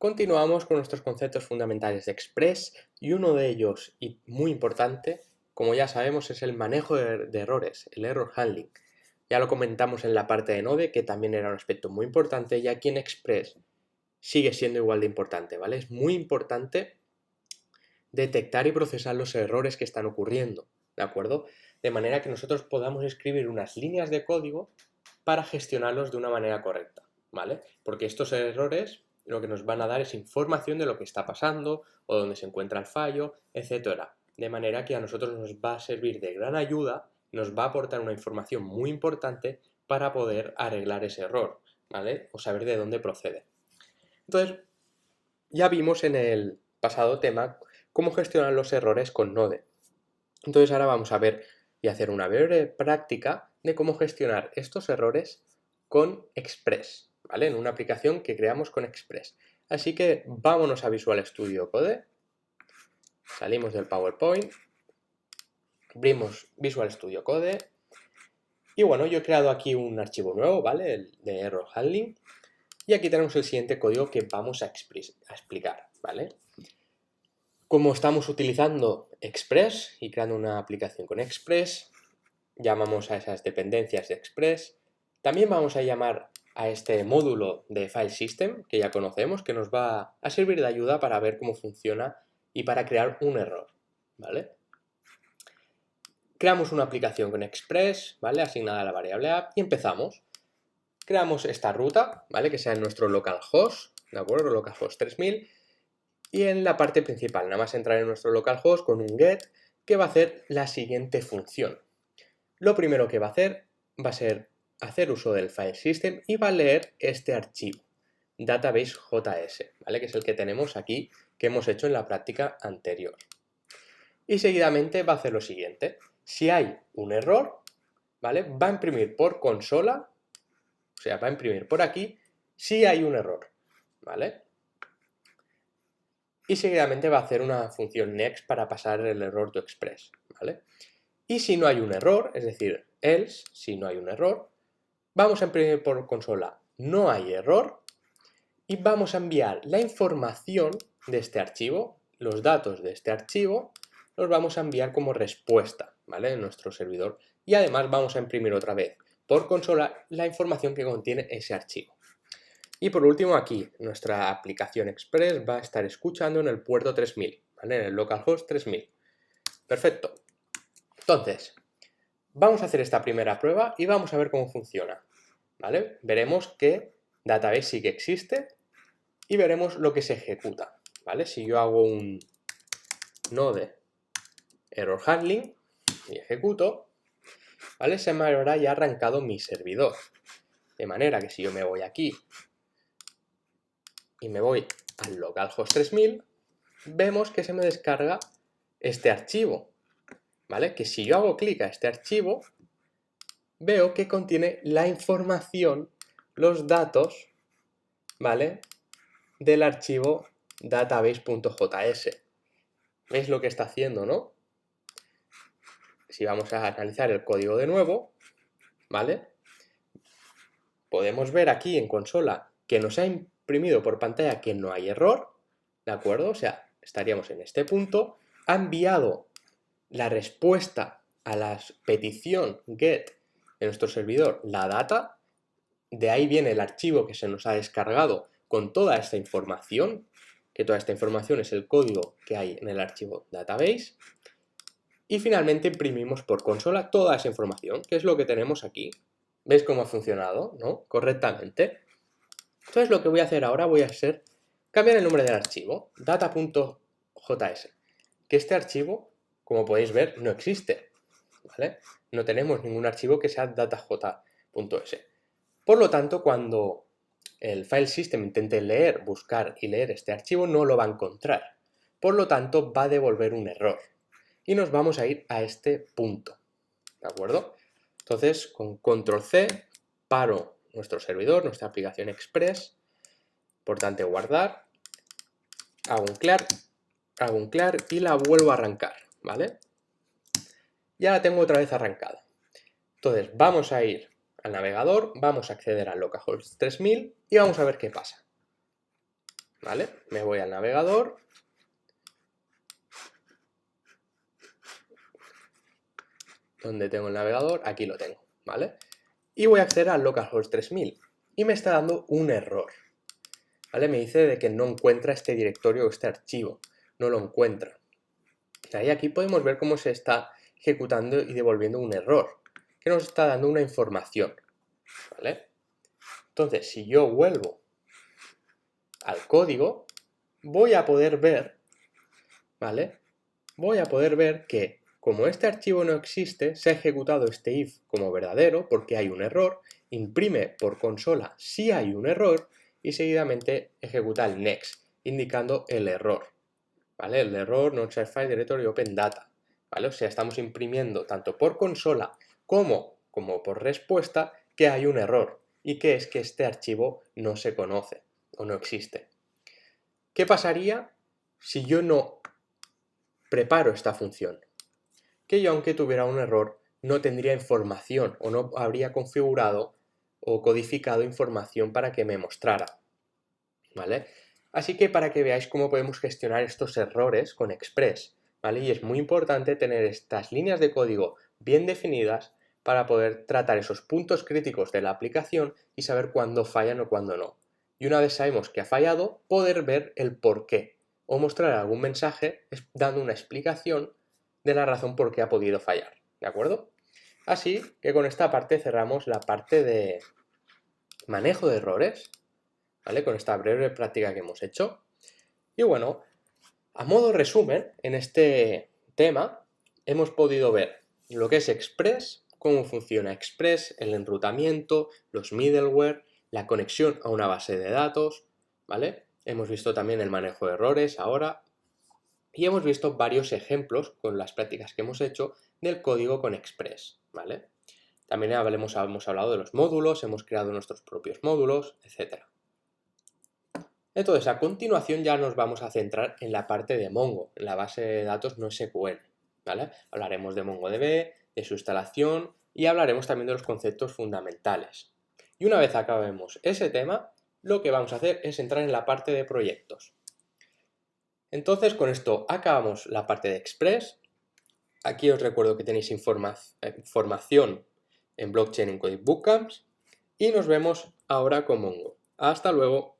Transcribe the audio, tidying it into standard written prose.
Continuamos con nuestros conceptos fundamentales de Express y uno de ellos, y muy importante, como ya sabemos, es el manejo de errores, el error handling. Ya lo comentamos en la parte de Node, que también era un aspecto muy importante, y aquí en Express sigue siendo igual de importante, ¿vale? Es muy importante detectar y procesar los errores que están ocurriendo, ¿de acuerdo? De manera que nosotros podamos escribir unas líneas de código para gestionarlos de una manera correcta, ¿vale? Porque estos errores lo que nos van a dar es información de lo que está pasando o dónde se encuentra el fallo, etcétera. De manera que a nosotros nos va a servir de gran ayuda, nos va a aportar una información muy importante para poder arreglar ese error, ¿vale? O saber de dónde procede. Entonces, ya vimos en el pasado tema cómo gestionar los errores con Node. Entonces ahora vamos a ver y hacer una breve práctica de cómo gestionar estos errores con Express, ¿vale? En una aplicación que creamos con Express. Así que vámonos a Visual Studio Code, salimos del PowerPoint, abrimos Visual Studio Code y bueno, yo he creado aquí un archivo nuevo, ¿vale? El de Error Handling, y aquí tenemos el siguiente código que vamos a explicar, ¿vale? Como estamos utilizando Express y creando una aplicación con Express, llamamos a esas dependencias de Express. También vamos a llamar a este módulo de File System, que ya conocemos, que nos va a servir de ayuda para ver cómo funciona y para crear un error, ¿vale? Creamos una aplicación con Express, ¿vale? Asignada a la variable app y empezamos. Creamos esta ruta, ¿vale? Que sea en nuestro localhost, ¿de acuerdo? Localhost 3000. Y en la parte principal, nada más entrar en nuestro localhost con un get que va a hacer la siguiente función. Lo primero que va a hacer va a ser hacer uso del file system y va a leer este archivo, database.js, ¿vale? Que es el que tenemos aquí, que hemos hecho en la práctica anterior. Y seguidamente va a hacer lo siguiente. Si hay un error, ¿vale? Va a imprimir por consola, o sea, va a imprimir por aquí, si hay un error, ¿vale? Y seguidamente va a hacer una función next para pasar el error to express, ¿vale? Y si no hay un error, es decir, else, si no hay un error, vamos a imprimir por consola no hay error y vamos a enviar la información de este archivo, los datos de este archivo, los vamos a enviar como respuesta, ¿vale? En nuestro servidor. Y además vamos a imprimir otra vez por consola la información que contiene ese archivo. Y por último aquí, nuestra aplicación Express va a estar escuchando en el puerto 3000, ¿vale? En el localhost 3000. Perfecto. Entonces, vamos a hacer esta primera prueba y vamos a ver cómo funciona, ¿vale? Veremos que database sí que existe y veremos lo que se ejecuta, ¿vale? Si yo hago un node error handling y ejecuto, ¿vale? Se me habrá ya arrancado mi servidor. De manera que si yo me voy aquí y me voy al localhost 3000, vemos que se me descarga este archivo, ¿vale? Que si yo hago clic a este archivo, veo que contiene la información, los datos, ¿vale? Del archivo database.js. ¿Veis lo que está haciendo, no? Si vamos a analizar el código de nuevo, ¿vale? Podemos ver aquí en consola que nos ha imprimido por pantalla que no hay error, ¿de acuerdo? O sea, estaríamos en este punto, ha enviado la respuesta a la petición get de nuestro servidor, la data, de ahí viene el archivo que se nos ha descargado con toda esta información, que toda esta información es el código que hay en el archivo database, y finalmente imprimimos por consola toda esa información, que es lo que tenemos aquí. ¿Veis cómo ha funcionado, no? Correctamente. Entonces lo que voy a hacer ahora voy a hacer cambiar el nombre del archivo, data.js, que este archivo, como podéis ver, no existe, ¿vale? No tenemos ningún archivo que sea data.js. Por lo tanto, cuando el file system intente leer, buscar y leer este archivo, no lo va a encontrar. Por lo tanto, va a devolver un error. Y nos vamos a ir a este punto, ¿de acuerdo? Entonces, con control C, paro nuestro servidor, nuestra aplicación Express, importante guardar, hago un clear y la vuelvo a arrancar, ¿vale? Ya la tengo otra vez arrancada. Entonces, vamos a ir al navegador, vamos a acceder al localhost 3000 y vamos a ver qué pasa. ¿vale? Me voy al navegador. ¿Dónde tengo el navegador? Aquí lo tengo, ¿vale? Y voy a acceder al localhost 3000 y me está dando un error, ¿vale? Me dice de que no encuentra este directorio o este archivo, no lo encuentra. Y aquí podemos ver cómo se está ejecutando y devolviendo un error, que nos está dando una información, ¿vale? Entonces, si yo vuelvo al código, voy a poder ver, ¿vale? Voy a poder ver que, como este archivo no existe, se ha ejecutado este if como verdadero porque hay un error, imprime por consola si hay un error y seguidamente ejecuta el next, indicando el error, ¿vale? El error not share file directory open data, ¿vale? O sea, estamos imprimiendo tanto por consola como por respuesta que hay un error y que es que este archivo no se conoce o no existe. ¿Qué pasaría si yo no preparo esta función? Que yo, aunque tuviera un error, no tendría información o no habría configurado o codificado información para que me mostrara, ¿vale? Así que para que veáis cómo podemos gestionar estos errores con Express, ¿vale? Y es muy importante tener estas líneas de código bien definidas para poder tratar esos puntos críticos de la aplicación y saber cuándo fallan o cuándo no. Y una vez sabemos que ha fallado, poder ver el por qué o mostrar algún mensaje dando una explicación de la razón por qué ha podido fallar, ¿de acuerdo? Así que con esta parte cerramos la parte de manejo de errores, ¿vale? Con esta breve práctica que hemos hecho. Y bueno, a modo resumen, en este tema hemos podido ver lo que es Express, cómo funciona Express, el enrutamiento, los middleware, la conexión a una base de datos, ¿vale? Hemos visto también el manejo de errores ahora y hemos visto varios ejemplos con las prácticas que hemos hecho del código con Express, ¿vale? También hemos hablado de los módulos, hemos creado nuestros propios módulos, etc. Entonces, a continuación ya nos vamos a centrar en la parte de Mongo, en la base de datos NoSQL, ¿vale? Hablaremos de MongoDB, de su instalación y hablaremos también de los conceptos fundamentales. Y una vez acabemos ese tema, lo que vamos a hacer es entrar en la parte de proyectos. Entonces, con esto acabamos la parte de Express. Aquí os recuerdo que tenéis información en Blockchain Encoded Bootcamps y nos vemos ahora con Mongo. Hasta luego.